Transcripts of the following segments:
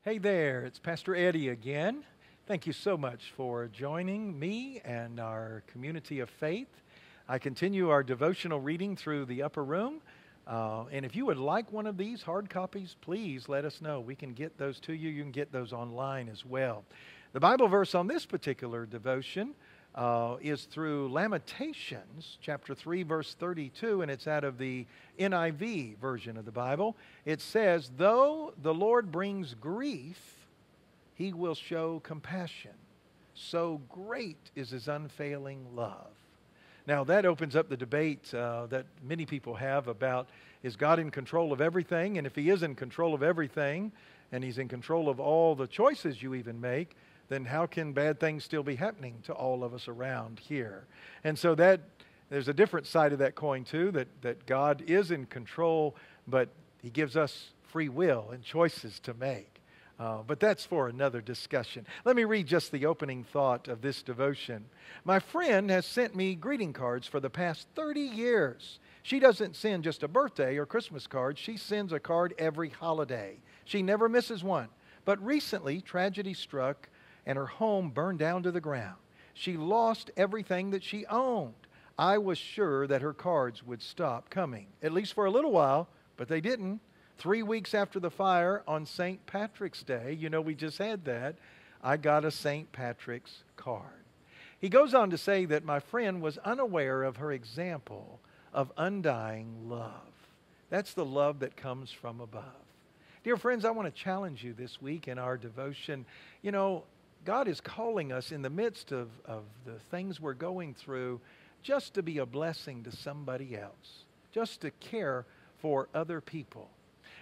Hey there, it's Pastor Eddie again. Thank you so much for joining me and our community of faith. I continue our devotional reading through the upper room. And if you would like one of these hard copies, please let us know. We can get those to you. You can get those online as well. The Bible verse on this particular devotion is through Lamentations, chapter 3, verse 32, and it's out of the NIV version of the Bible. It says, "Though the Lord brings grief, He will show compassion. So great is His unfailing love." Now, that opens up the debate that many people have about, is God in control of everything? And if He is in control of everything, and He's in control of all the choices you even make, then how can bad things still be happening to all of us around here? And so there's a different side of that coin too, that God is in control, but He gives us free will and choices to make. But that's for another discussion. Let me read just the opening thought of this devotion. My friend has sent me greeting cards for the past 30 years. She doesn't send just a birthday or Christmas card. She sends a card every holiday. She never misses one. But recently, tragedy struck and her home burned down to the ground. She lost everything that she owned. I was sure that her cards would stop coming, at least for a little while, but they didn't. 3 weeks after the fire on St. Patrick's Day, we just had that, I got a St. Patrick's card. He goes on to say that my friend was unaware of her example of undying love. That's the love that comes from above. Dear friends, I want to challenge you this week in our devotion. God is calling us in the midst of the things we're going through just to be a blessing to somebody else, just to care for other people.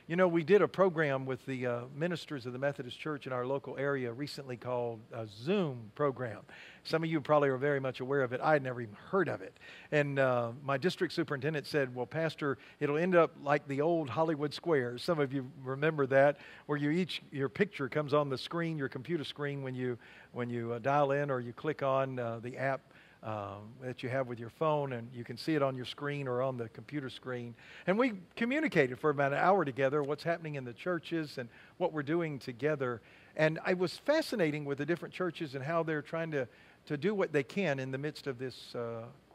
We did a program with the ministers of the Methodist Church in our local area recently called a Zoom program. Some of you probably are very much aware of it. I had never even heard of it. And my district superintendent said, "Well, Pastor, it'll end up like the old Hollywood Squares." Some of you remember that, where your picture comes on the screen, your computer screen, when you dial in or you click on the app that you have with your phone, and you can see it on your screen or on the computer screen. And we communicated for about an hour together what's happening in the churches and what we're doing together. And it was fascinating with the different churches and how they're trying to do what they can in the midst of this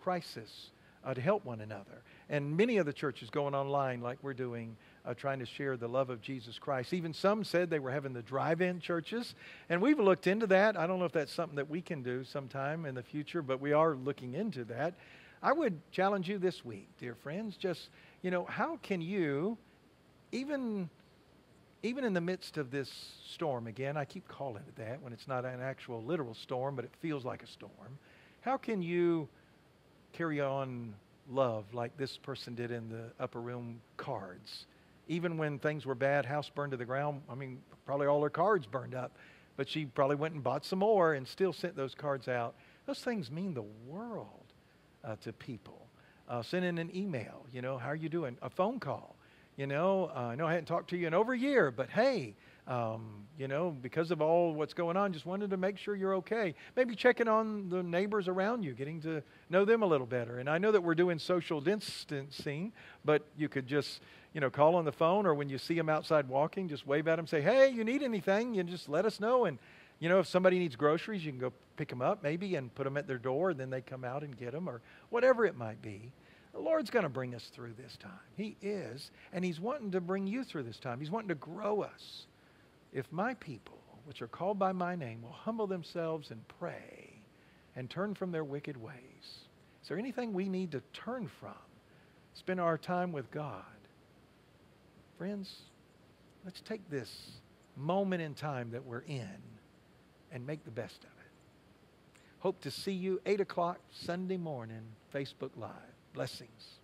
crisis to help one another. And many of the churches going online like we're doing, trying to share the love of Jesus Christ. Even some said they were having the drive-in churches. And we've looked into that. I don't know if that's something that we can do sometime in the future, but we are looking into that. I would challenge you this week, dear friends, just, how can you, even in the midst of this storm, again, I keep calling it that when it's not an actual literal storm, but it feels like a storm, how can you carry on love like this person did in the upper room cards? Even when things were bad, house burned to the ground, probably all her cards burned up, but she probably went and bought some more and still sent those cards out. Those things mean the world to people. Sending an email, how are you doing? A phone call. I know I hadn't talked to you in over a year, but hey, because of all what's going on, just wanted to make sure you're okay. Maybe checking on the neighbors around you, getting to know them a little better. And I know that we're doing social distancing, but you could just, call on the phone, or when you see them outside walking, just wave at them, say, "Hey, you need anything, you just let us know." And, if somebody needs groceries, you can go pick them up maybe and put them at their door, and then they come out and get them, or whatever it might be. The Lord's going to bring us through this time. He is, and He's wanting to bring you through this time. He's wanting to grow us. If my people, which are called by my name, will humble themselves and pray and turn from their wicked ways. Is there anything we need to turn from? Spend our time with God. Friends, let's take this moment in time that we're in and make the best of it. Hope to see you 8 o'clock Sunday morning, Facebook Live. Blessings.